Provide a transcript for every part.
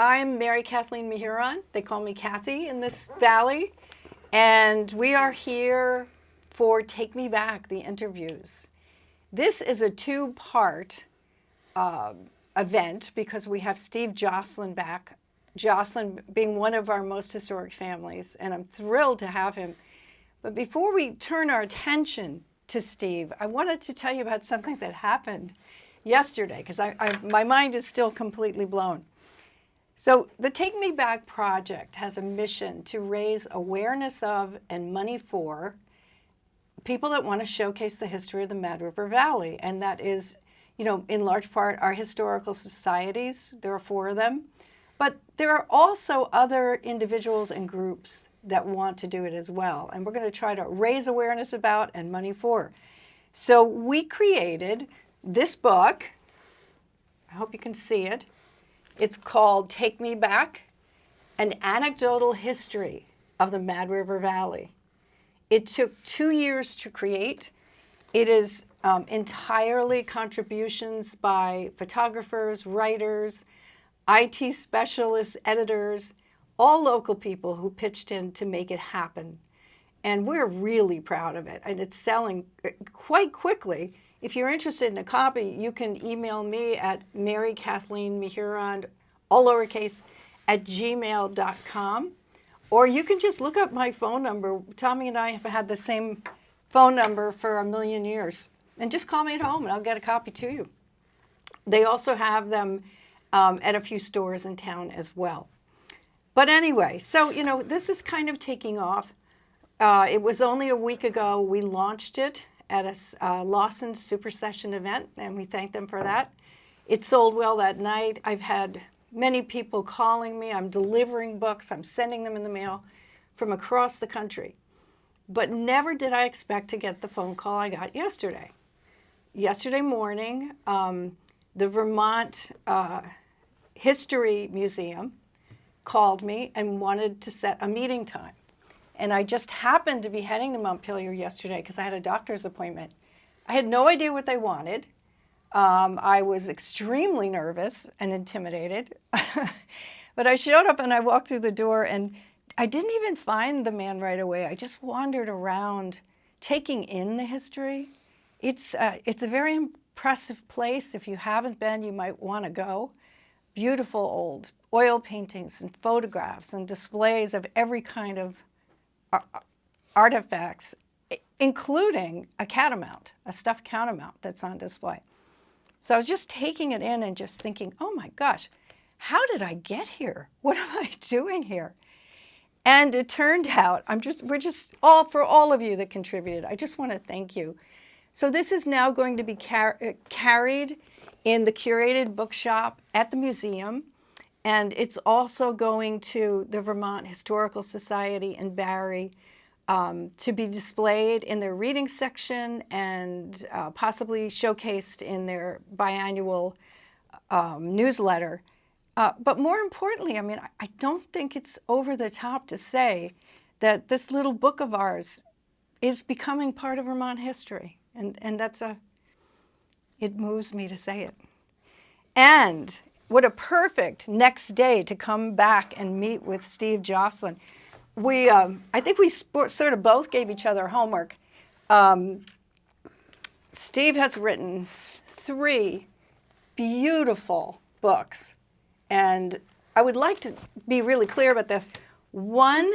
I'm Mary Kathleen Mihuron. They call me Kathy in this valley. And we are here for Take Me Back, the interviews. This is a two-part event because we have Steve Joslin back. Joslin being one of our most historic families, and I'm thrilled to have him. But before we turn our attention to Steve, I wanted to tell you about something that happened yesterday because my mind is still completely blown. So the Take Me Back project has a mission to raise awareness of and money for people that want to showcase the history of the Mad River Valley. And that is, in large part our historical societies. There are 4 of them. But there are also other individuals and groups that want to do it as well. And we're going to try to raise awareness about and money for. So we created this book. I hope you can see it. It's called Take Me Back, An Anecdotal History of the Mad River Valley. It took 2 years to create. It is entirely contributions by photographers, writers, IT specialists, editors, all local people who pitched in to make it happen. And we're really proud of it. And it's selling quite quickly. If you're interested in a copy, you can email me at marykathleen.mihuron, all lowercase, @gmail.com. Or you can just look up my phone number. Tommy and I have had the same phone number for a million years. And just call me at home and I'll get a copy to you. They also have them at a few stores in town as well. But anyway, so, this is kind of taking off. It was only a week ago we launched it at a Lawson Super Session event, and we thank them for that. It sold well that night. I've had many people calling me. I'm delivering books. I'm sending them in the mail from across the country. But never did I expect to get the phone call I got yesterday. Yesterday morning, the Vermont History Museum called me and wanted to set a meeting time. And I just happened to be heading to Montpelier yesterday because I had a doctor's appointment. I had no idea what they wanted. I was extremely nervous and intimidated. But I showed up and I walked through the door and I didn't even find the man right away. I just wandered around taking in the history. It's a very impressive place. If you haven't been, you might want to go. Beautiful old oil paintings and photographs and displays of every kind of artifacts, including a catamount, a stuffed catamount that's on display. So I was just taking it in and just thinking, oh my gosh, how did I get here? What am I doing here? And it turned out, for all of you that contributed, I just want to thank you. So this is now going to be carried in the curated bookshop at the museum. And it's also going to the Vermont Historical Society in Barre to be displayed in their reading section and possibly showcased in their biannual newsletter. But more importantly, I don't think it's over the top to say that this little book of ours is becoming part of Vermont history. And it moves me to say it. And what a perfect next day to come back and meet with Steve Joslin. I think we sort of both gave each other homework. Steve has written 3 beautiful books. And I would like to be really clear about this. One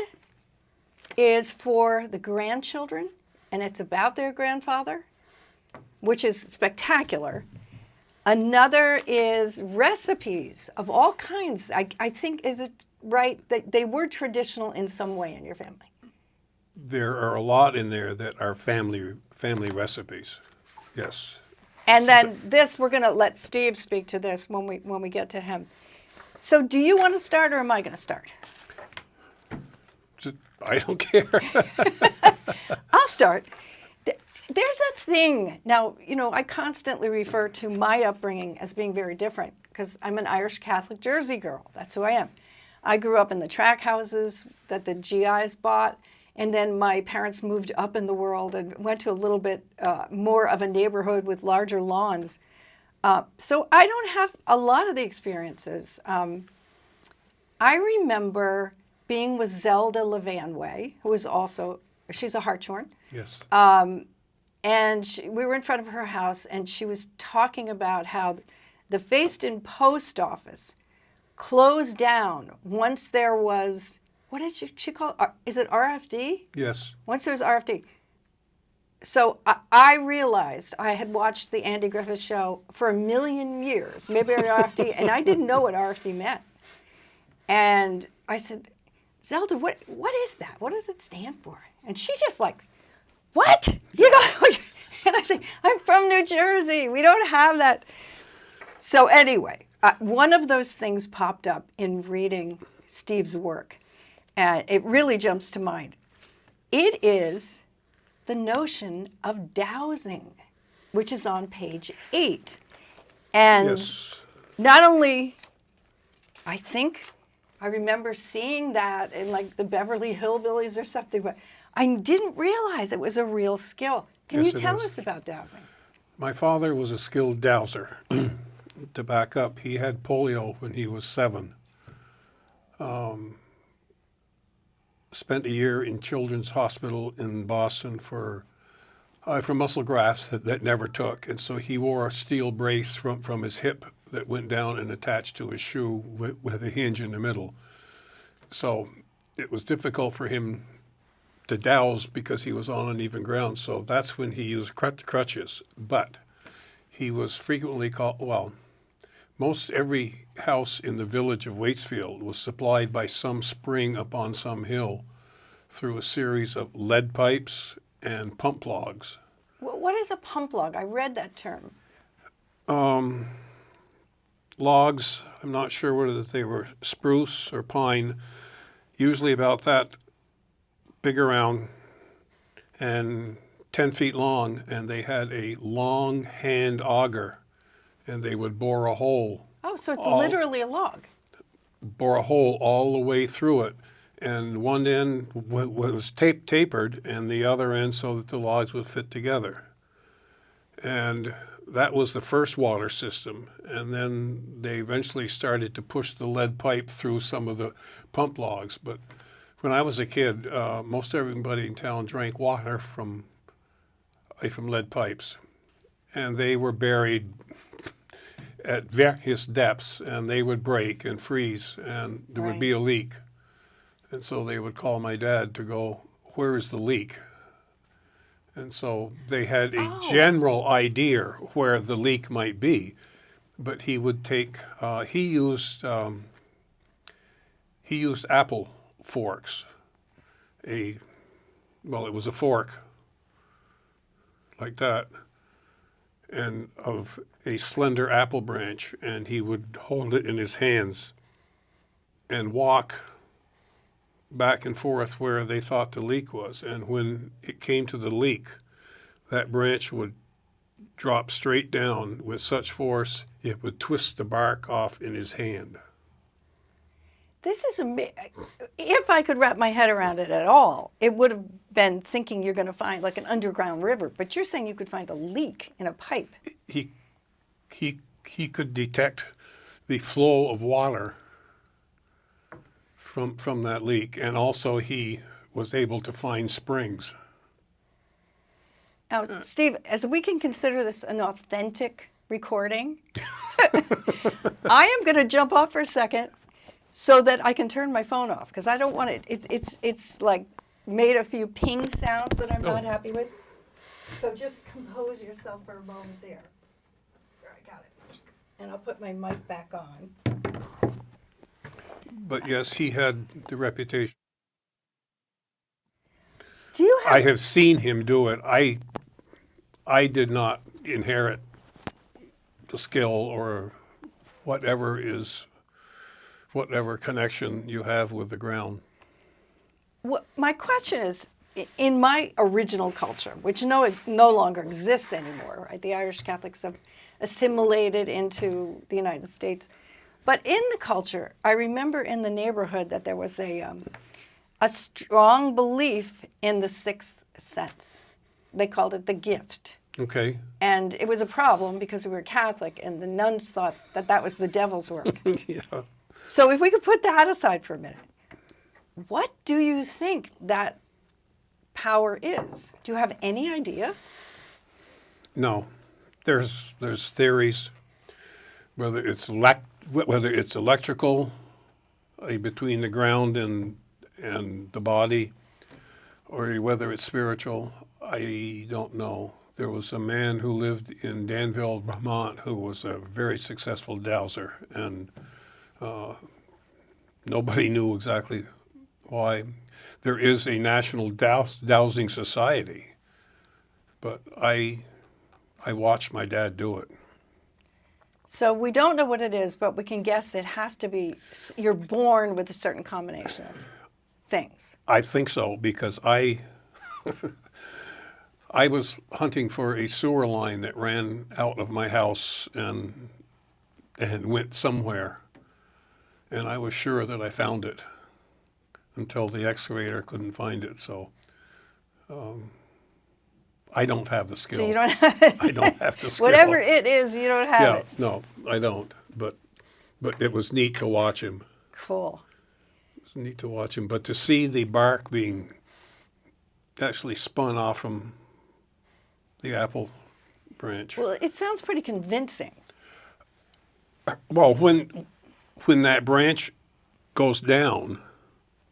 is for the grandchildren, and it's about their grandfather, which is spectacular. Another is recipes of all kinds. I think, is it right that they were traditional in some way in your family? There are a lot in there that are family recipes. Yes. And then this, we're going to let Steve speak to this when we get to him. So do you want to start or am I going to start? I don't care. I'll start. There's a thing. Now, I constantly refer to my upbringing as being very different because I'm an Irish Catholic Jersey girl. That's who I am. I grew up in the track houses that the GIs bought, and then my parents moved up in the world and went to a little bit more of a neighborhood with larger lawns. So I don't have a lot of the experiences I remember being with Zelda Levanway, who is also, she's a Hartshorn. Yes. And we were in front of her house, and she was talking about how the Fayston post office closed down once there was, what did she call it? Is it RFD? Yes. Once there was RFD. So I realized I had watched the Andy Griffith Show for a million years, maybe RFD, and I didn't know what RFD meant. And I said, Zelda, what is that? What does it stand for? And she just like, what? You know? And I say, I'm from New Jersey. We don't have that. So anyway, one of those things popped up in reading Steve's work, and it really jumps to mind. It is the notion of dowsing, which is on page 8. And Yes. not only, I think, I remember seeing that in like the Beverly Hillbillies or something, but I didn't realize it was a real skill. Can Yes, you it tell is. us about dowsing? My father was a skilled dowser. To back up, he had polio when he was 7. Spent a year in Children's Hospital in Boston for muscle grafts that never took. And so he wore a steel brace from his hip that went down and attached to his shoe with a hinge in the middle. So it was difficult for him to douse because he was on uneven ground. So that's when he used crutches. But he was frequently called, well, most every house in the village of Waitsfield was supplied by some spring up on some hill through a series of lead pipes and pump logs. What is a pump log? I read that term. Logs, I'm not sure whether they were spruce or pine, usually about that big around and 10 feet long, and they had a long hand auger, and they would bore a hole Oh, so it's literally a log. all the way through it. And one end was tapered, and the other end so that the logs would fit together. And that was the first water system. And then they eventually started to push the lead pipe through some of the pump logs. But when I was a kid, most everybody in town drank water from lead pipes. And they were buried at various depths, and they would break and freeze, and there would be a leak. And so they would call my dad to go, where is the leak? And so they had a general idea where the leak might be, but he would take, he used apple forks. It was a fork like that, and of a slender apple branch, and he would hold it in his hands and walk back and forth where they thought the leak was. And when it came to the leak, that branch would drop straight down with such force it would twist the bark off in his hand. This is if I could wrap my head around it at all, it would have been thinking you're going to find like an underground river, but you're saying you could find a leak in a pipe. He could detect the flow of water from that leak, and also he was able to find springs. Now, Steve, as we can consider this an authentic recording, I am going to jump off for a second so that I can turn my phone off, because I don't want it. It's like made a few ping sounds that I'm not happy with. So just compose yourself for a moment there. There, I got it. And I'll put my mic back on. But yes, he had the reputation. Do you have? I have seen him do it. I did not inherit the skill or whatever connection you have with the ground. My question is, in my original culture, which no longer exists anymore, right? The Irish Catholics have assimilated into the United States. But in the culture, I remember in the neighborhood that there was a strong belief in the sixth sense. They called it the gift. Okay. And it was a problem because we were Catholic, and the nuns thought that was the devil's work. Yeah. So if we could put that aside for a minute, what do you think that power is? Do you have any idea? No, there's theories whether it's electrical, between the ground and the body, or whether it's spiritual. I don't know. There was a man who lived in Danville, Vermont, who was a very successful dowser, and nobody knew exactly why. There is a national dowsing society, but I watched my dad do it. So we don't know what it is, but we can guess it has to be, you're born with a certain combination of things. I think so, because I was hunting for a sewer line that ran out of my house and went somewhere, and I was sure that I found it until the excavator couldn't find it. So I don't have the skill. So you don't have I don't have the skill. whatever it is, you don't have Yeah, it. no, I don't. But it was neat to watch him. Cool. It was neat to watch him. But to see the bark being actually spun off from the apple branch. Well, it sounds pretty convincing. Well, when that branch goes down,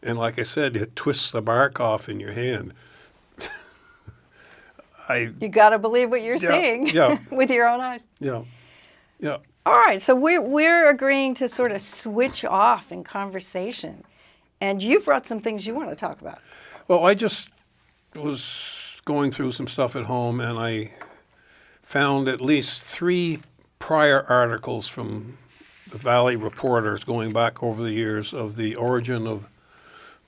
and like I said, it twists the bark off in your hand. You got to believe what you're Yeah, seeing yeah. with your own eyes. Yeah. All right, so we're agreeing to sort of switch off in conversation, and you've brought some things you want to talk about. Well, I just was going through some stuff at home, and I found at least 3 prior articles from the Valley Reporters going back over the years of the origin of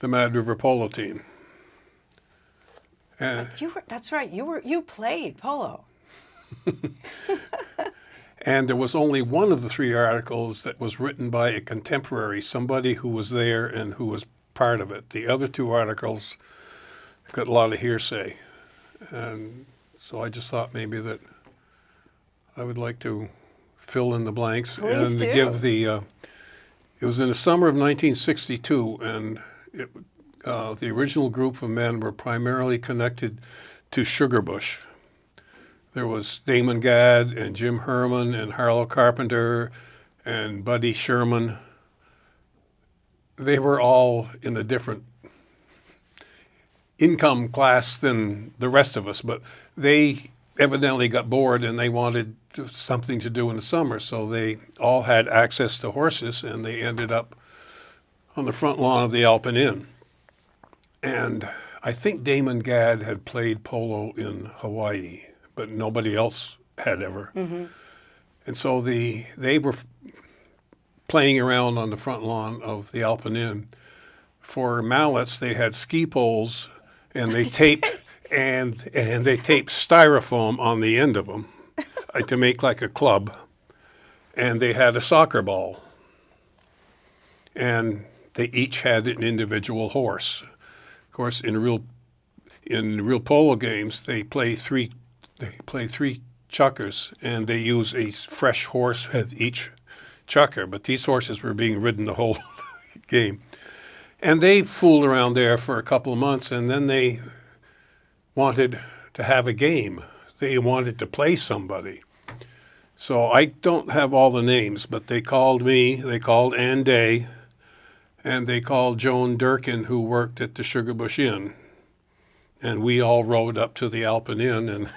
the Mad River polo team. And, That's right. You played polo. and there was only one of the 3 articles that was written by a contemporary, somebody who was there and who was part of it. The other 2 articles got a lot of hearsay. And so I just thought maybe that I would like to fill in the blanks. Please and do. to give it was in the summer of 1962, and the original group of men were primarily connected to Sugarbush. There was Damon Gadd and Jim Herman and Harlow Carpenter and Buddy Sherman. They were all in a different income class than the rest of us, but they evidently got bored and they wanted something to do in the summer, so they all had access to horses, and they ended up on the front lawn of the Alpine Inn. And I think Damon Gadd had played polo in Hawaii, but nobody else had ever. Mm-hmm. And so they were playing around on the front lawn of the Alpine Inn. For mallets, they had ski poles, and they taped and they taped styrofoam on the end of them to make like a club. And they had a soccer ball, and they each had an individual horse. Of course, in real polo games, they play three chuckers, and they use a fresh horse with each chucker. But these horses were being ridden the whole game, and they fooled around there for a couple of months, and then they wanted to have a game. They wanted to play somebody. So I don't have all the names, but they called me. They called Ann Day. And they called Joan Durkin, who worked at the Sugarbush Inn. And we all rode up to the Alpine Inn. And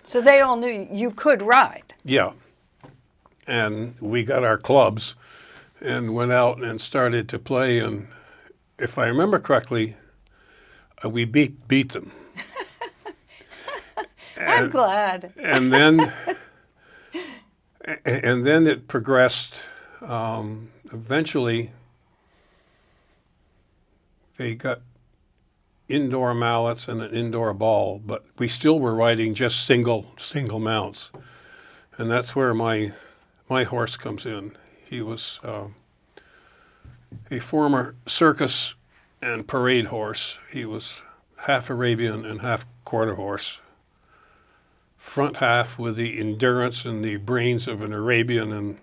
So they all knew you could ride. yeah. And we got our clubs and went out and started to play. And if I remember correctly, we beat them. I'm glad. And then it progressed. Eventually, they got indoor mallets and an indoor ball, but we still were riding just single mounts, and that's where my horse comes in. He was a former circus and parade horse. He was half Arabian and half quarter horse. Front half with the endurance and the brains of an Arabian and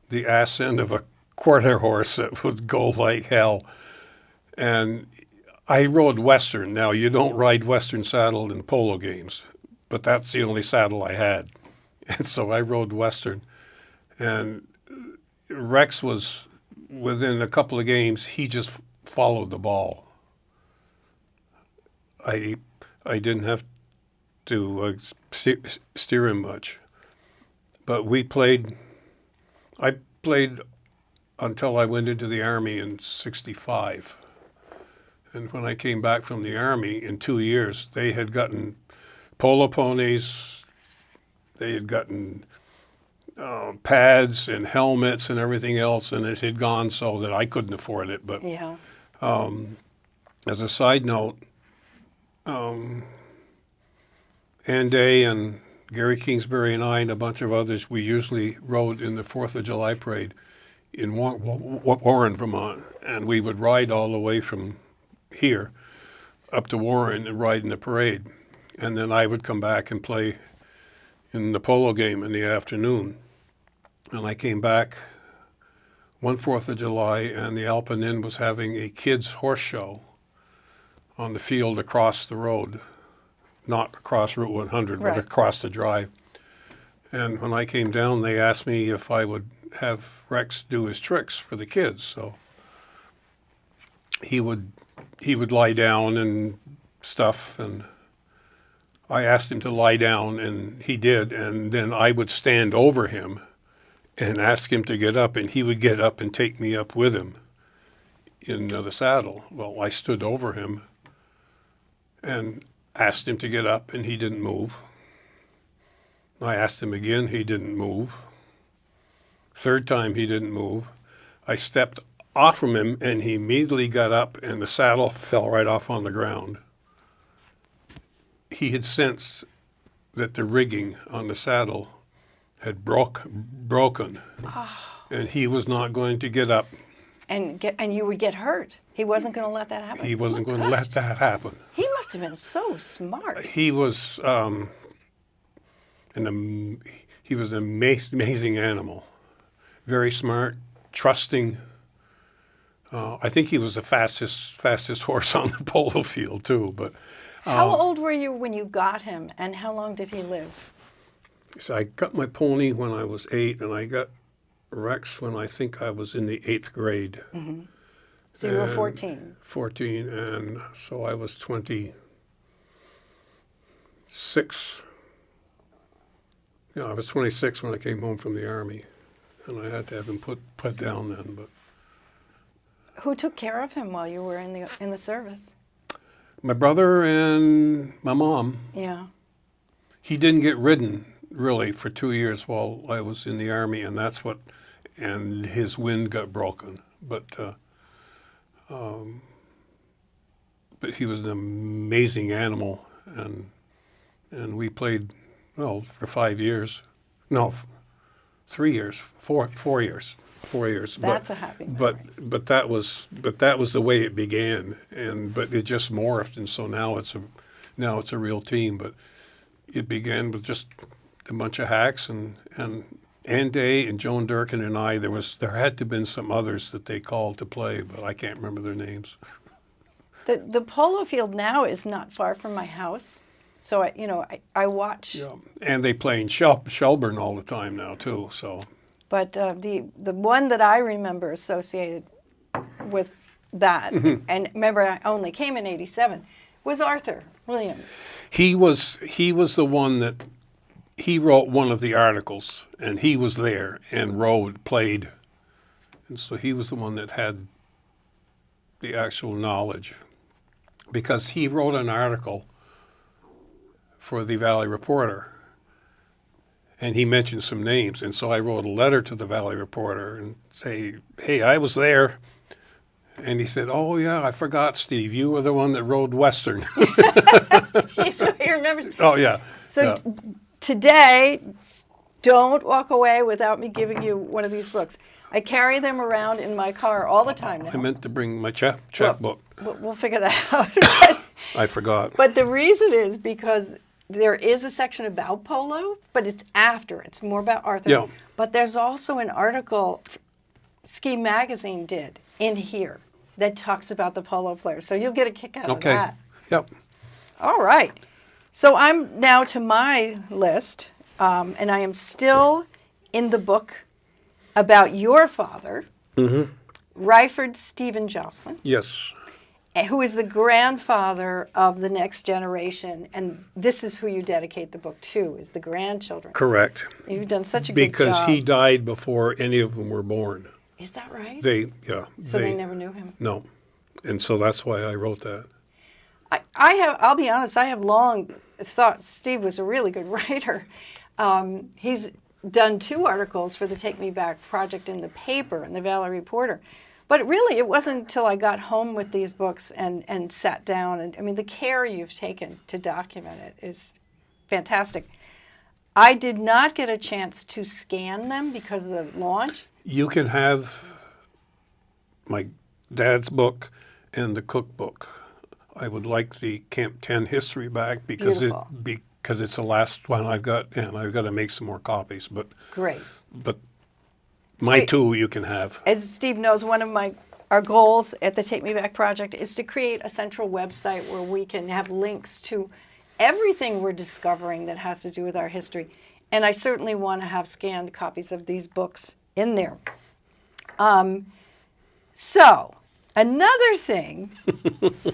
the ass end of a quarter horse that would go like hell. And I rode Western. Now, you don't ride Western saddle in polo games, but that's the only saddle I had. And so I rode Western. And Rex was, within a couple of games, he just followed the ball. I didn't have to steer him much. But I played until I went into the Army in '65. And when I came back from the Army in 2 years, they had gotten polo ponies, they had gotten pads and helmets and everything else, and it had gone so that I couldn't afford it. But Yeah. as a side note, Anday and Gary Kingsbury and I and a bunch of others, we usually rode in the 4th of July parade in Warren, Vermont. And we would ride all the way from here up to Warren and ride in the parade. And then I would come back and play in the polo game in the afternoon. And I came back one 4th of July, and the Alpine Inn was having a kids' horse show on the field across the road. Not across Route 100, Right. but across the drive. And when I came down, they asked me if I would have Rex do his tricks for the kids. So he would lie down and stuff, and I asked him to lie down, and he did. And then I would stand over him and ask him to get up, and he would get up and take me up with him in the saddle. Well, I stood over him and asked him to get up, and he didn't move. I asked him again, he didn't move. Third time, he didn't move. I stepped off from him, and he immediately got up, and the saddle fell right off on the ground. He had sensed that the rigging on the saddle had broken, and he was not going to get up. And you would get hurt. He wasn't going to let that happen. He wasn't Oh, going to gosh. let that happen. He must have been so smart. He was he was an amazing animal, very smart, trusting. I think he was the fastest horse on the polo field too. But How old were you when you got him, and how long did he live? so I got my pony when I was 8, and I got Rex when I think I was in the 8th grade. Mm-hmm. So you were And 14. 14, and so I was 26. Yeah, I was 26 when I came home from the Army, and I had to have him put down then. But Who took care of him while you were in the service? my brother and my mom. Yeah. He didn't get ridden really for 2 years while I was in the Army, and and his wind got broken. But he was an amazing animal, and we played, well, for 5 years. No, 3 years, 4 years. 4 years. That's a happy memory. But that was the way it began, but it just morphed, and so now it's a real team. But it began with just a bunch of hacks, and Anday and Joan Durkin and I. There had to have been some others that they called to play, but I can't remember their names. The polo field now is not far from my house, so I watch. Yeah, and they play in Shelburne all the time now too. So. But the one that I remember associated with that, and remember I only came in '87, was Arthur Williams. He was the one that he wrote one of the articles, and he was there and played, and so he was the one that had the actual knowledge, because he wrote an article for the Valley Reporter. And he mentioned some names, and so I wrote a letter to the Valley Reporter and say, "Hey, I was there." And he said, "Oh yeah, I forgot, Steve. You were the one that rode Western." So he remembers. Oh yeah. So yeah. Today, don't walk away without me giving you one of these books. I carry them around in my car all the time now. I meant to bring my checkbook. We'll figure that out. I forgot. But the reason is because there is a section about polo, but it's after. It's more about Arthur. Yeah. But there's also an article Ski Magazine did in here that talks about the polo players. So you'll get a kick out of Okay. that. Yep. All right. So I'm now to my list, and I am still in the book about your father, Ryford Stephen Joslin, Yes. who is the grandfather of the next generation. And this is who you dedicate the book to, is the grandchildren. Correct. You've done such a good Because job. he died before any of them were born. Is that right? So they never knew him. No. And so that's why I wrote that. I'll be honest, I have long thought Steve was a really good writer. He's done 2 articles for the Take Me Back project in the paper, in the Valley Reporter. But really, it wasn't until I got home with these books and sat down. And I mean, the care you've taken to document it is fantastic. I did not get a chance to scan them because of the launch. You can have my dad's book and the cookbook. I would like the Camp 10 history back because Beautiful. it's the last one I've got, and I've got to make some more copies. But Great. my 2 you can have. As Steve knows, one of our goals at the Take Me Back project is to create a central website where we can have links to everything we're discovering that has to do with our history. And I certainly want to have scanned copies of these books in there. So, another thing,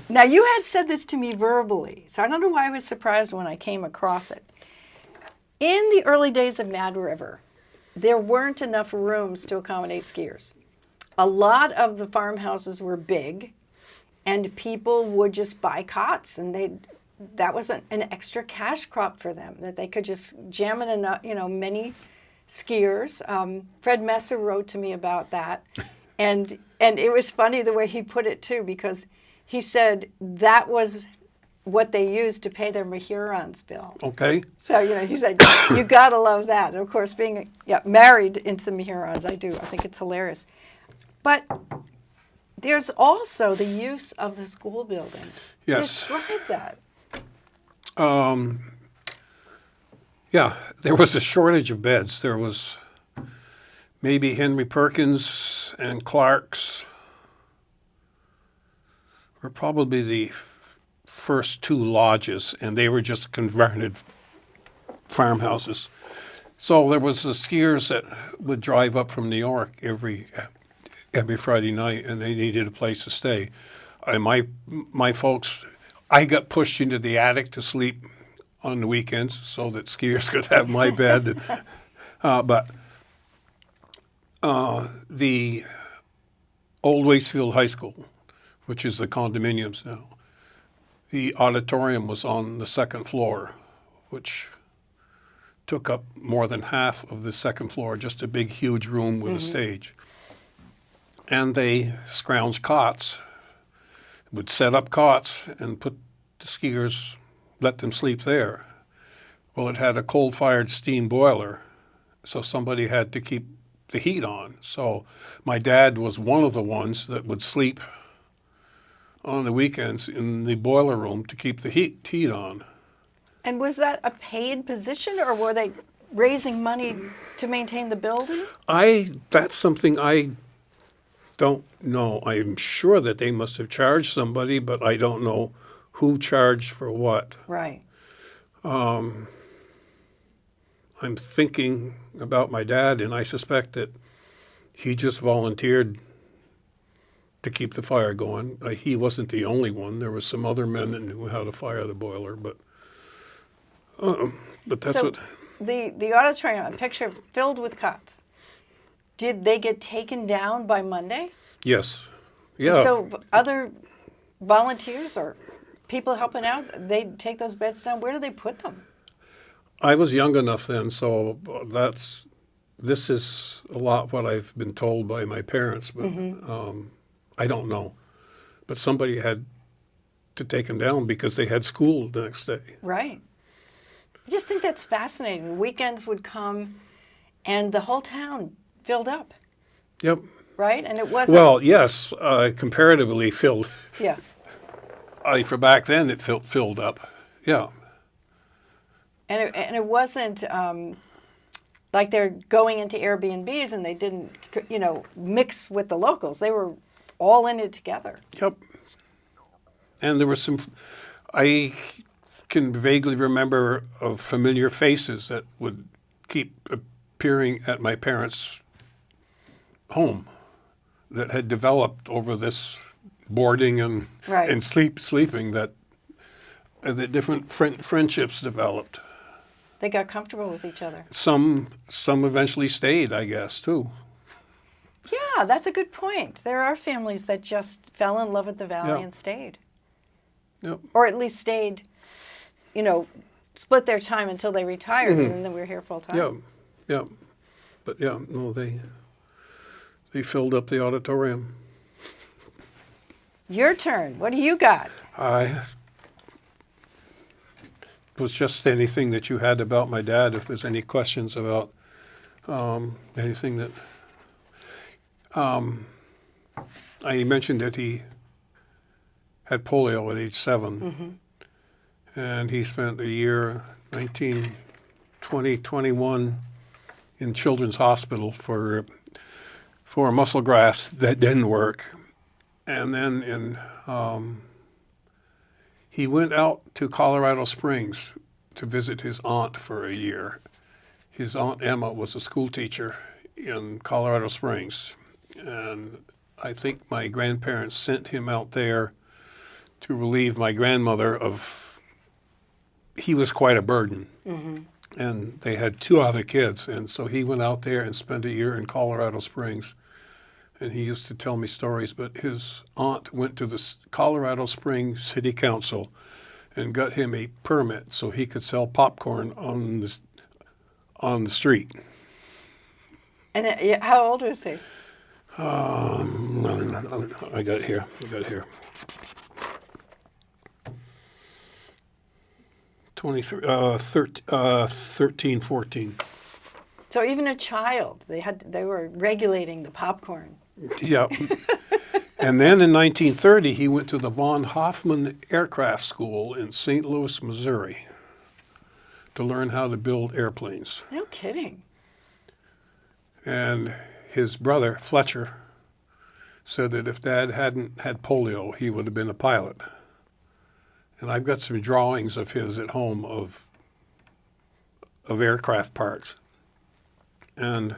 now you had said this to me verbally, so I don't know why I was surprised when I came across it. In the early days of Mad River, there weren't enough rooms to accommodate skiers. A lot of the farmhouses were big, and people would just buy cots, and that was an extra cash crop for them, that they could just jam in many skiers. Fred Messer wrote to me about that, and it was funny the way he put it too, because he said that was what they used to pay their Mahurons bill. Okay. So, he said, you got to love that. And of course, being married into the Mahurons, I do. I think it's hilarious. But there's also the use of the school building. Yes. Describe that. Yeah, there was a shortage of beds. There was maybe Henry Perkins and Clark's were probably the first 2 lodges, and they were just converted farmhouses. So there was the skiers that would drive up from New York every Friday night, and they needed a place to stay. And my folks, I got pushed into the attic to sleep on the weekends so that skiers could have my bed. But the old Waitsfield High School, which is the condominiums now, the auditorium was on the 2nd floor, which took up more than half of the 2nd floor, just a big, huge room with a stage. And they scrounged cots, would set up cots and put the skiers, let them sleep there. Well, it had a coal-fired steam boiler, so somebody had to keep the heat on. So my dad was one of the ones that would sleep on the weekends in the boiler room to keep the heat on. And was that a paid position, or were they raising money to maintain the building? That's something I don't know. I'm sure that they must have charged somebody, but I don't know who charged for what. Right. I'm thinking about my dad, and I suspect that he just volunteered to keep the fire going. He wasn't the only one. There were some other men that knew how to fire the boiler, but that's so what. The auditorium, a picture filled with cots. Did they get taken down by Monday? Yes. Yeah. So other volunteers or people helping out, they take those beds down. Where do they put them? I was young enough then, so this is a lot what I've been told by my parents, but I don't know. But somebody had to take them down because they had school the next day. Right. I just think that's fascinating. Weekends would come and the whole town filled up. Yep. Right? And it wasn't... Well, yes, comparatively filled. Yeah. For back then, it filled up. Yeah. And it wasn't like they're going into Airbnbs and they didn't, mix with the locals. They were all in it together. Yep. And there were I can vaguely remember of familiar faces that would keep appearing at my parents' home that had developed over this boarding and Right. and sleeping that different friendships developed. They got comfortable with each other. Some eventually stayed, I guess, too. Yeah, that's a good point. There are families that just fell in love with the valley Yeah. and stayed. Yep. Or at least stayed, split their time until they retired, and then we were here full time. Yeah, yeah. But yeah, no, they filled up the auditorium. Your turn. What do you got? I was just anything that you had about my dad. If there's any questions about anything that I mentioned that he had polio at age 7, and he spent a year, 21, in Children's Hospital for muscle grafts that didn't work, and then he went out to Colorado Springs to visit his aunt for a year. His aunt Emma was a school teacher in Colorado Springs, and I think my grandparents sent him out there to relieve my grandmother of, he was quite a burden. And they had 2 other kids, and so he went out there and spent a year in Colorado Springs. And he used to tell me stories, but his aunt went to the Colorado Springs City Council and got him a permit so he could sell popcorn on the street. And how old was he? I got it here. 13, 14. So even a child, they were regulating the popcorn. Yeah. And then in 1930, he went to the von Hoffman Aircraft School in St. Louis, Missouri, to learn how to build airplanes. No kidding. And his brother, Fletcher, said that if Dad hadn't had polio, he would have been a pilot. And I've got some drawings of his at home of aircraft parts. And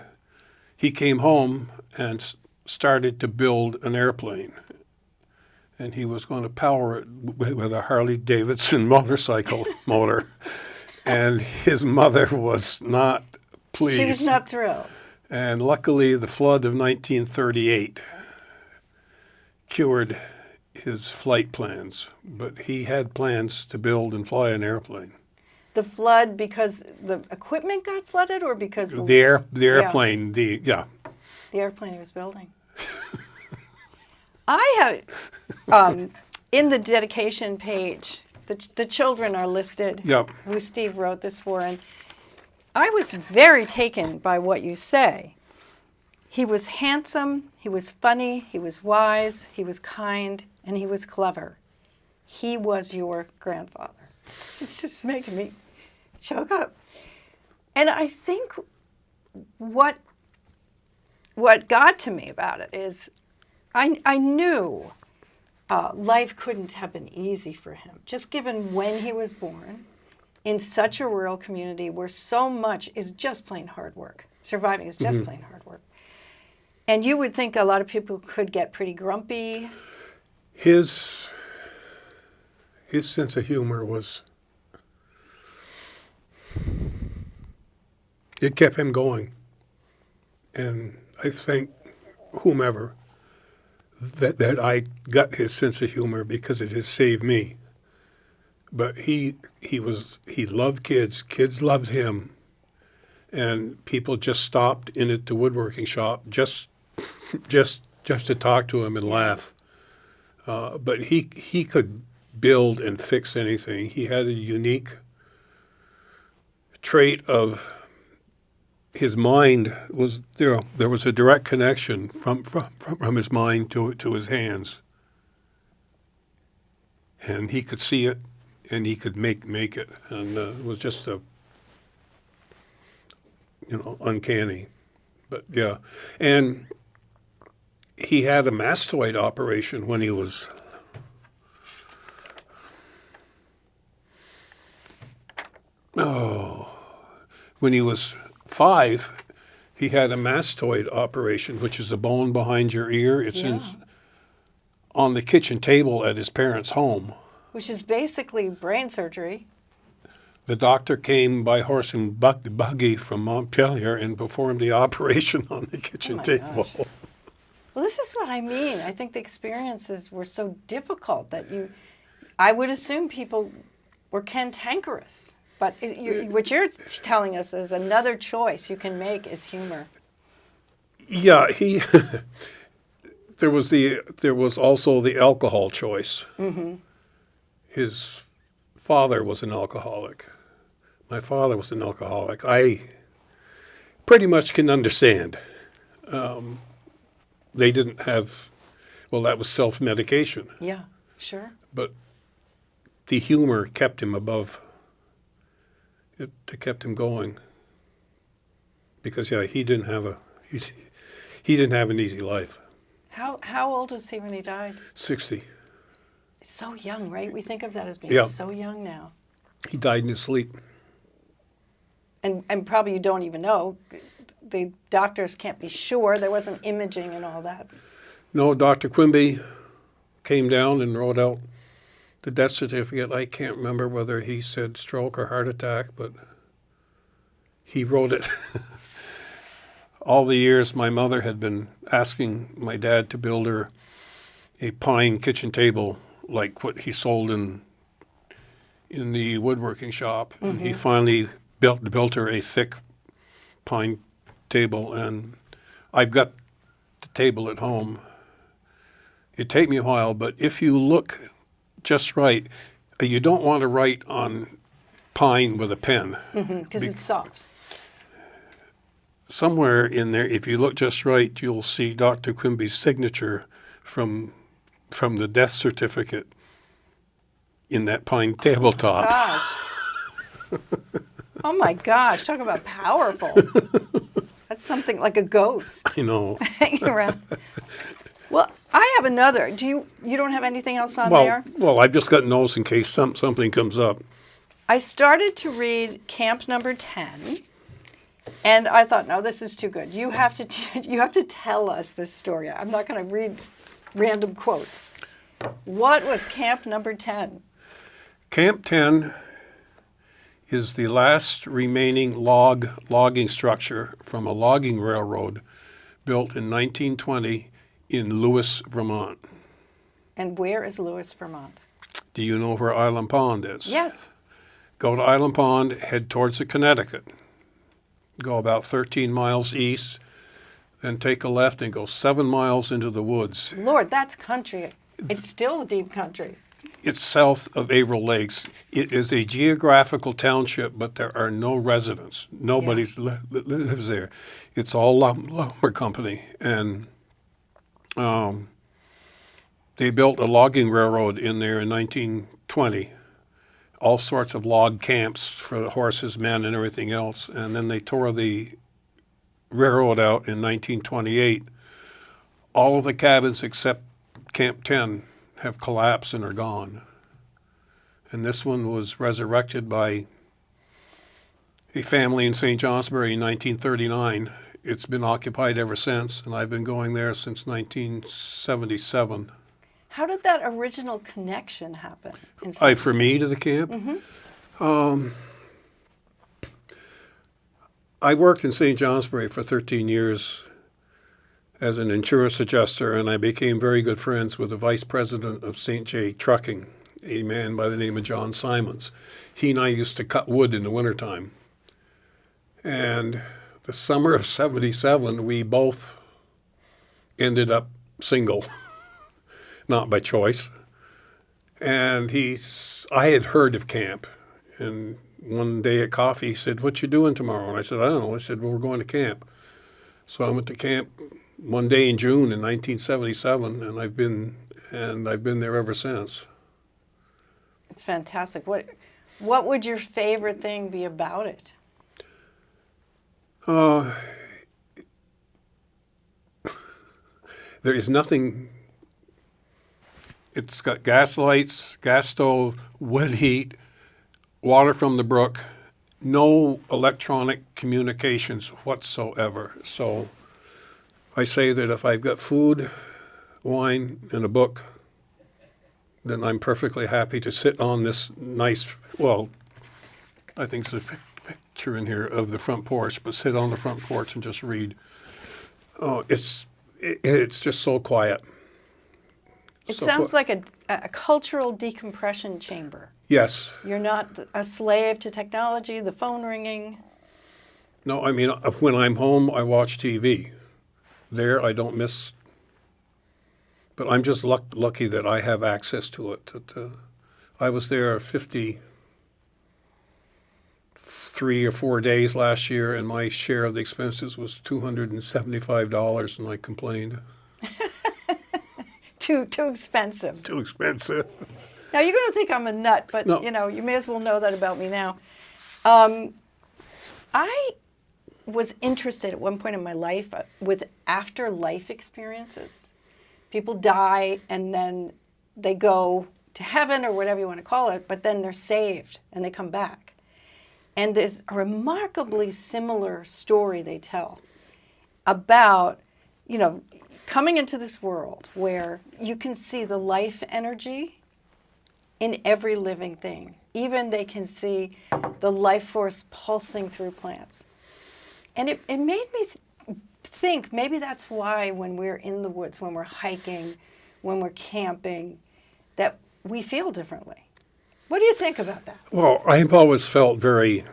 he came home and started to build an airplane. And he was going to power it with a Harley Davidson motorcycle motor. And his mother was not pleased. She was not thrilled. And luckily, the flood of 1938 cured his flight plans. But he had plans to build and fly an airplane. The flood because the equipment got flooded, or because The airplane, the airplane he was building. I have, in the dedication page, the children are listed, Yep. who Steve wrote this for, and I was very taken by what you say. He was handsome, he was funny, he was wise, he was kind, and he was clever. He was your grandfather. It's just making me choke up. And I think what got to me about it is I knew life couldn't have been easy for him, just given when he was born in such a rural community where so much is just plain hard work. Surviving is just plain hard work. And you would think a lot of people could get pretty grumpy. His sense of humor was, it kept him going. And I thank whomever that I got his sense of humor, because it has saved me. But he loved kids. Kids loved him. And people just stopped in at the woodworking shop just to talk to him and laugh. But he could build and fix anything. He had a unique trait of his mind was there. There was a direct connection from his mind to his hands, and he could see it, and he could make it, and it was just uncanny. But yeah, and he had a mastoid operation when he was when he was 5. He had a mastoid operation, which is the bone behind your ear. It's Yeah. on the kitchen table at his parents' home. Which is basically brain surgery. The doctor came by horse and buggy from Montpelier and performed the operation on the kitchen my table. gosh. Well, this is what I mean. I think the experiences were so difficult that I would assume people were cantankerous. But what you're telling us is another choice you can make is humor. Yeah, there was also the alcohol choice. Mm-hmm. His father was an alcoholic. My father was an alcoholic. I pretty much can understand. They didn't have, well, that was self-medication. Yeah, sure. But the humor kept him above. It kept him going. Because yeah, he didn't have an easy life. How old was he when he died? 60. So young, right? We think of that as being Yeah. so young now. He died in his sleep. And probably you don't even know. The doctors can't be sure. There wasn't imaging and all that. No, Dr. Quimby came down and wrote out the death certificate. I can't remember whether he said stroke or heart attack, but he wrote it. All the years my mother had been asking my dad to build her a pine kitchen table like what he sold in the woodworking shop. Mm-hmm. And he finally built her a thick pine table, and I've got the table at home. It'd take me a while, but if you look just right, you don't want to write on pine with a pen. Because it's soft. Somewhere in there, if you look just right, you'll see Dr. Quimby's signature from the death certificate in that pine tabletop. Gosh. Oh my gosh, talk about powerful. That's something like a ghost You know. hanging around. Well, I have another. You don't have anything else on there? Well, I've just got notes in case something comes up. I started to read Camp Number 10, and I thought, no, this is too good. You have to tell us this story. I'm not going to read random quotes. What was Camp Number 10? Camp 10 is the last remaining logging structure from a logging railroad built in 1920 in Lewis, Vermont. And where is Lewis, Vermont? Do you know where Island Pond is? Yes. Go to Island Pond, head towards the Connecticut. Go about 13 miles east, then take a left and go 7 miles into the woods. Lord, that's country. It's still deep country. It's south of Averill Lakes. It is a geographical township, but there are no residents. Nobody lives there. It's all lumber company. And they built a logging railroad in there in 1920. All sorts of log camps for the horses, men, and everything else. And then they tore the railroad out in 1928. All of the cabins except Camp 10 have collapsed and are gone. And this one was resurrected by a family in St. Johnsbury in 1939. It's been occupied ever since, and I've been going there since 1977. How did that original connection happen? For me to the camp? Mm-hmm. I worked in St. Johnsbury for 13 years as an insurance adjuster, and I became very good friends with the vice president of St. J. Trucking, a man by the name of John Simons. He and I used to cut wood in the wintertime. And the summer of 77, we both ended up single, not by choice. And I had heard of camp, and one day at coffee he said, "What you doing tomorrow?" And I said, "I don't know." I said, "Well, we're going to camp." So I went to camp one day in June in 1977, and I've been there ever since. It's fantastic. What would your favorite thing be about it? Uh, there is nothing. It's got gas lights, gas stove, wood heat, water from the brook, no electronic communications whatsoever. So I say that if I've got food, wine, and a book, then I'm perfectly happy to sit on this nice, well, I think there's a picture in here of the front porch, but sit on the front porch and just read. Oh, it's just so quiet. It So sounds like a cultural decompression chamber. Yes. You're not a slave to technology, the phone ringing. No, I mean, when I'm home, I watch TV. There, I don't miss. But I'm just lucky that I have access to it. I was there 53 or 4 days last year, and my share of the expenses was $275, and I complained. Too expensive. Too expensive. Now you're going to think I'm a nut, but No. you may as well know that about me now. I was interested at one point in my life with afterlife experiences. People die and then they go to heaven or whatever you want to call it, but then they're saved and they come back. And there's a remarkably similar story they tell about, coming into this world where you can see the life energy in every living thing. Even they can see the life force pulsing through plants. And it made me think maybe that's why when we're in the woods, when we're hiking, when we're camping, that we feel differently. What do you think about that? Well, I've always felt very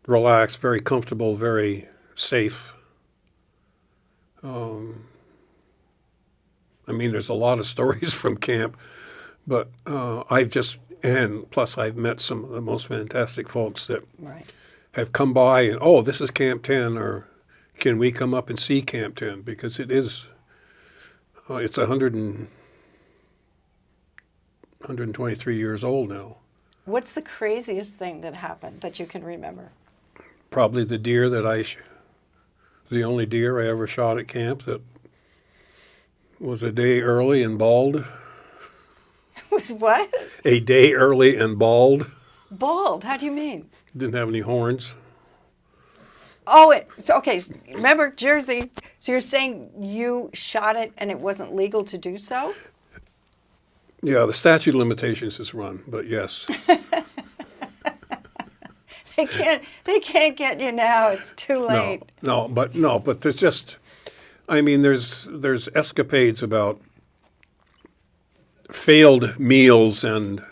relaxed, very comfortable, very safe. I mean, there's a lot of stories from camp, but plus I've met some of the most fantastic folks that Right. have come by and, oh, this is Camp 10, or can we come up and see Camp 10? Because it's 123 years old now. What's the craziest thing that happened that you can remember? Probably the deer the only deer I ever shot at camp that was a day early and bald. Was what? A day early and bald. Bald. How do you mean? Didn't have any horns. Oh, okay. Remember Jersey? So you're saying you shot it and it wasn't legal to do so? Yeah, the statute of limitations is run, but yes. They can't get you now. It's too late. No, but there's just, I mean, there's escapades about failed meals and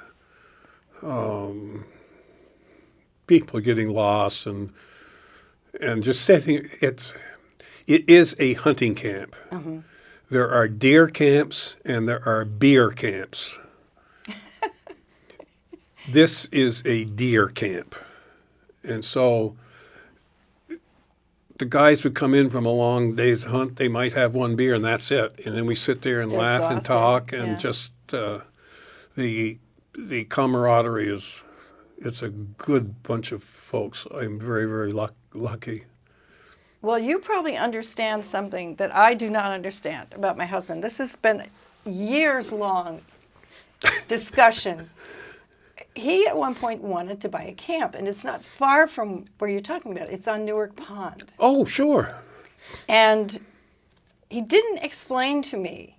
people getting lost and just setting it is a hunting camp. Mm-hmm. There are deer camps and there are beer camps. This is a deer camp. And so the guys would come in from a long day's hunt. They might have one beer and that's it. And then we sit there and They're laugh and exhausted, talk and yeah. just the camaraderie it's a good bunch of folks. I'm very, very lucky. Well, you probably understand something that I do not understand about my husband. This has been years-long discussion. He at one point wanted to buy a camp, and it's not far from where you're talking about. It's on Newark Pond. Oh, sure. And he didn't explain to me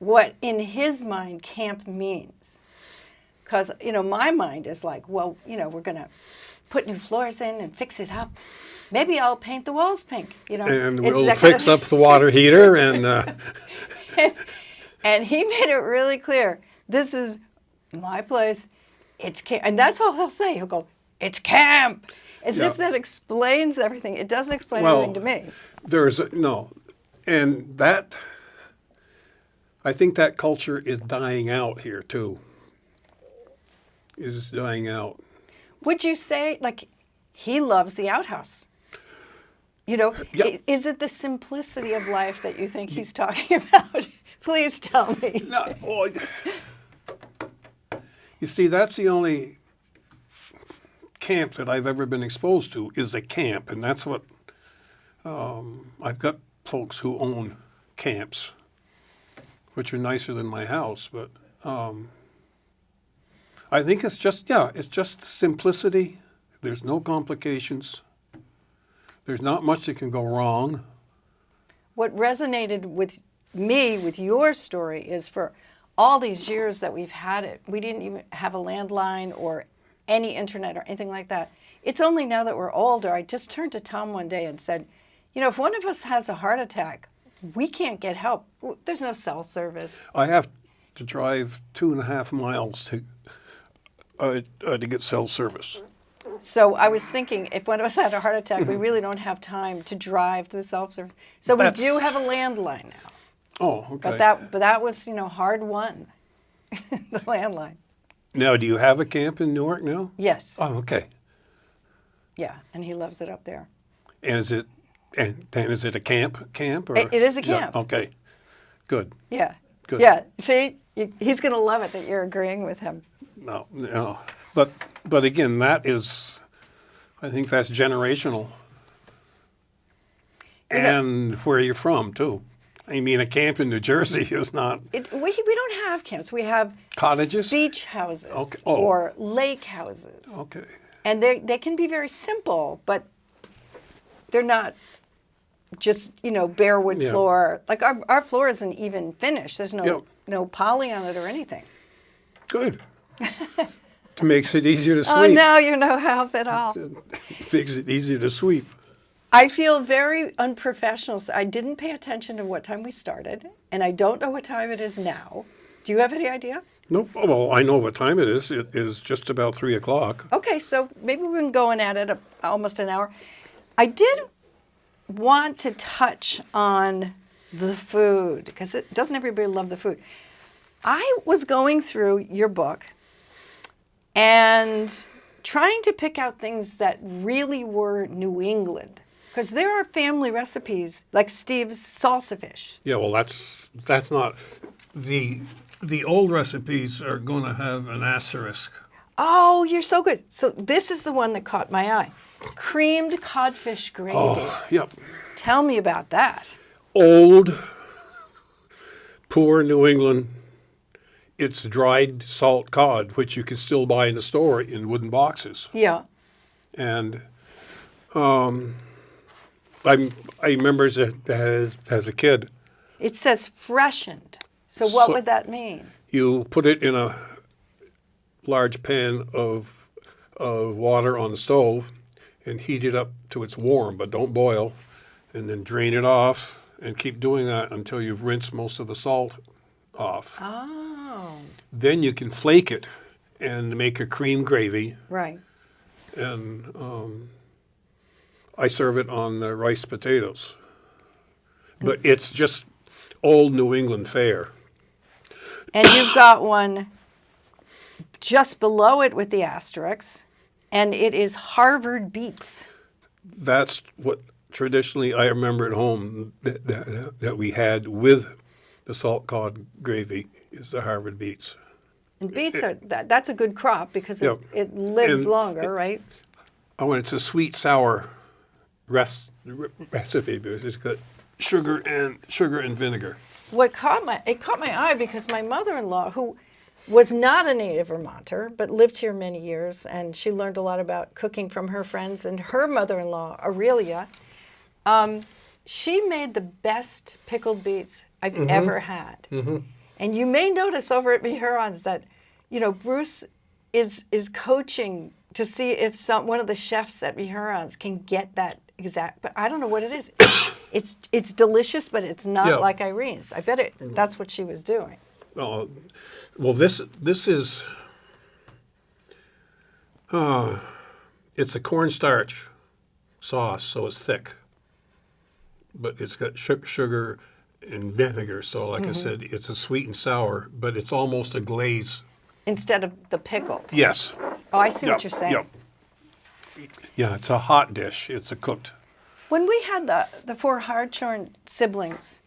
what in his mind camp means. Because, my mind is like, well, we're going to put new floors in and fix it up. Maybe I'll paint the walls pink, And It's we'll that fix up the water heater and And he made it really clear. This is my place. It's camp. And that's all he'll say. He'll go, it's camp. As Yeah. if that explains everything. It doesn't explain Well, everything to me. and that, I think that culture is dying out here too. Is dying out. Would you say, he loves the outhouse? Yeah. Is it the simplicity of life that you think he's talking about? Please tell me. No, you see, that's the only camp that I've ever been exposed to is a camp, and that's what I've got folks who own camps, which are nicer than my house, but I think it's just simplicity. There's no complications. There's not much that can go wrong. What resonated with me with your story is for all these years that we've had it, we didn't even have a landline or any internet or anything like that. It's only now that we're older. I just turned to Tom one day and said, you know, if one of us has a heart attack, we can't get help. There's no cell service. I have to drive 2.5 miles to get cell service. So I was thinking, if one of us had a heart attack, we really don't have time to drive to the self-service. So we do have a landline now. Oh, okay. But that was, you know, hard won, the landline. Now, do you have a camp in Newark now? Yes. Oh, okay. Yeah, and he loves it up there. And is it a camp or? It is a camp. Yeah, okay. Good. Yeah. Good. Yeah. See, he's going to love it that you're agreeing with him. No. But again, I think that's generational. And where you're from, too. I mean, a camp in New Jersey is not... We don't have camps. We have cottages? beach houses Okay. Oh. or lake houses. Okay. And they can be very simple, but they're not just, you know, bare wood floor. Like our floor isn't even finished. There's no poly on it or anything. Good. It makes it easier to sweep. Oh, no, you're no help at all. It makes it easier to sweep. I feel very unprofessional. I didn't pay attention to what time we started, and I don't know what time it is now. Do you have any idea? Nope. Well, I know what time it is. It is just about 3 o'clock. Okay, so maybe we've been going at it almost an hour. I did want to touch on the food, because doesn't everybody love the food? I was going through your book and trying to pick out things that really were New England. Because there are family recipes, like Steve's salsa fish. Yeah, well, that's not... The old recipes are going to have an asterisk. Oh, you're so good. So this is the one that caught my eye. Creamed codfish gravy. Oh, yep. Tell me about that. Old, poor New England. It's dried salt cod, which you can still buy in the store in wooden boxes. Yeah. And I remember as a kid. It says freshened. So what would that mean? You put it in a large pan of water on the stove and heat it up till it's warm, but don't boil, and then drain it off and keep doing that until you've rinsed most of the salt off. Oh. Then you can flake it and make a cream gravy. Right. And I serve it on rice potatoes. But it's just old New England fare. And you've got one just below it with the asterisks, and it is Harvard beets. That's what traditionally I remember at home that we had with the salt cod gravy is the Harvard beets. And beets that's a good crop because it lives longer, right? Oh, and it's a sweet sour recipe because it's got sugar and vinegar. It caught my eye because my mother-in-law, who was not a native Vermonter but lived here many years, and she learned a lot about cooking from her friends, and her mother-in-law, Aurelia, she made the best pickled beets I've ever had. Mm-hmm. And you may notice over at Mihurons that, you know, Bruce is coaching to see if one of the chefs at Mihurons can get that exact, but I don't know what it is. It's delicious, but it's not like Irene's. I bet that's what she was doing. Well, this is it's a cornstarch sauce, so it's thick, but it's got sugar and vinegar. So, like I said, it's a sweet and sour, but it's almost a glaze instead of the pickled. Yes. Oh, I see what you're saying. Yep. Yeah, it's a hot dish. It's a cooked. When we had the 4 Hartshorn siblings,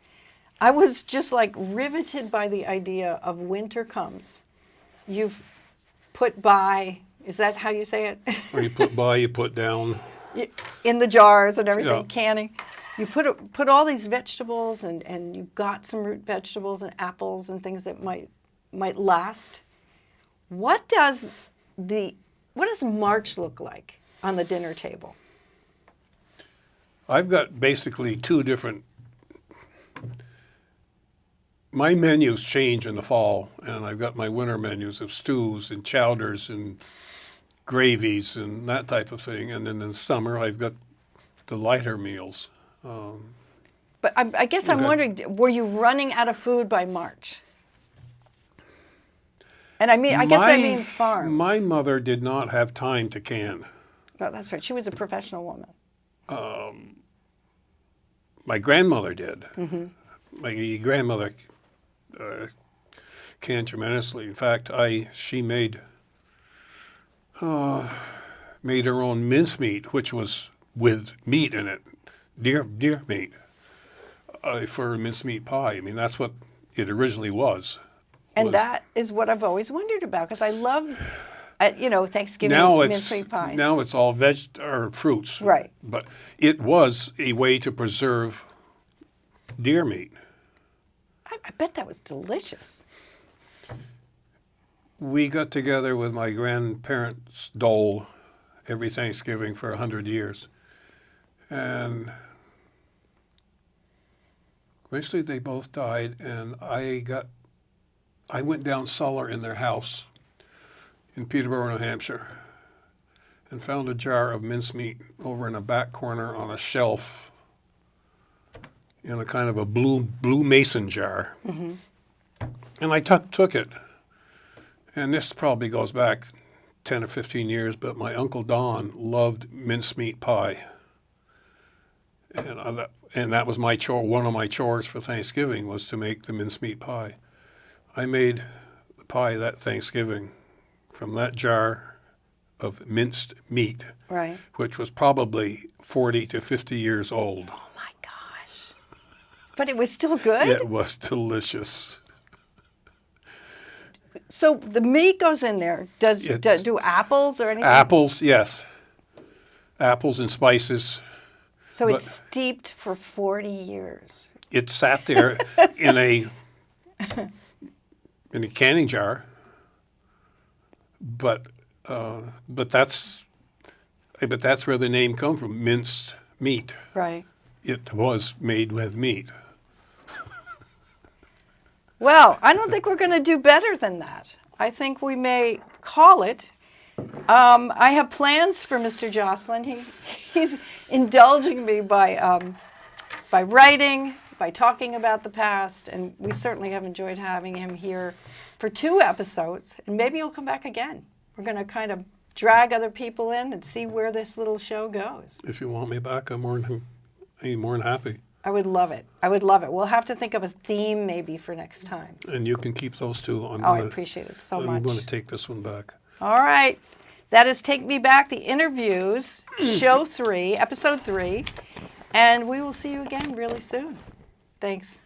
I was just like riveted by the idea of winter comes. You've put by Is that how you say it? Or you put by, you put down. In the jars and everything, Yeah. canning. You put all these vegetables and you've got some root vegetables and apples and things that might last. What does March look like on the dinner table? I've got basically two different. My menus change in the fall, and I've got my winter menus of stews and chowders and gravies and that type of thing. And then in the summer, I've got the lighter meals. But I guess I'm Okay. wondering, were you running out of food by March? And I guess I mean farms. My mother did not have time to can. Oh, that's right. She was a professional woman. My grandmother did. Mm-hmm. My grandmother canned tremendously. In fact, she made her own mincemeat, which was with meat in it, deer meat, for mincemeat pie. I mean, that's what it originally was. And that is what I've always wondered about, because I love, Thanksgiving mincemeat pie. Now it's all or fruits. Right. But it was a way to preserve deer meat. I bet that was delicious. We got together with my grandparents' dole every Thanksgiving for 100 years. And eventually they both died, and I went down cellar in their house in Peterborough, New Hampshire, and found a jar of mincemeat over in a back corner on a shelf in a kind of a blue mason jar. Mm-hmm. And I took it. And this probably goes back 10 or 15 years, but my Uncle Don loved mincemeat pie. And that was my chore. One of my chores for Thanksgiving was to make the mincemeat pie. I made the pie that Thanksgiving from that jar of minced meat, Right. which was probably 40 to 50 years old. Oh my gosh. But it was still good? It was delicious. So the meat goes in there. Do apples or anything? Apples, yes. Apples and spices. So but- it's steeped for 40 years. It sat there in a canning jar, but that's where the name comes from, minced meat. Right. It was made with meat. Well, I don't think we're going to do better than that. I think we may call it. I have plans for Mr. Joslin. He's indulging me by writing, by talking about the past, and we certainly have enjoyed having him here for 2 episodes, and maybe he'll come back again. We're going to kind of drag other people in and see where this little show goes. If you want me back, I'm more than happy. I would love it. I would love it. We'll have to think of a theme maybe for next time. And you can keep those two. I appreciate it so much. I'm going to take this one back. All right. That is Take Me Back, the interviews, show 3, episode 3. And we will see you again really soon. Thanks.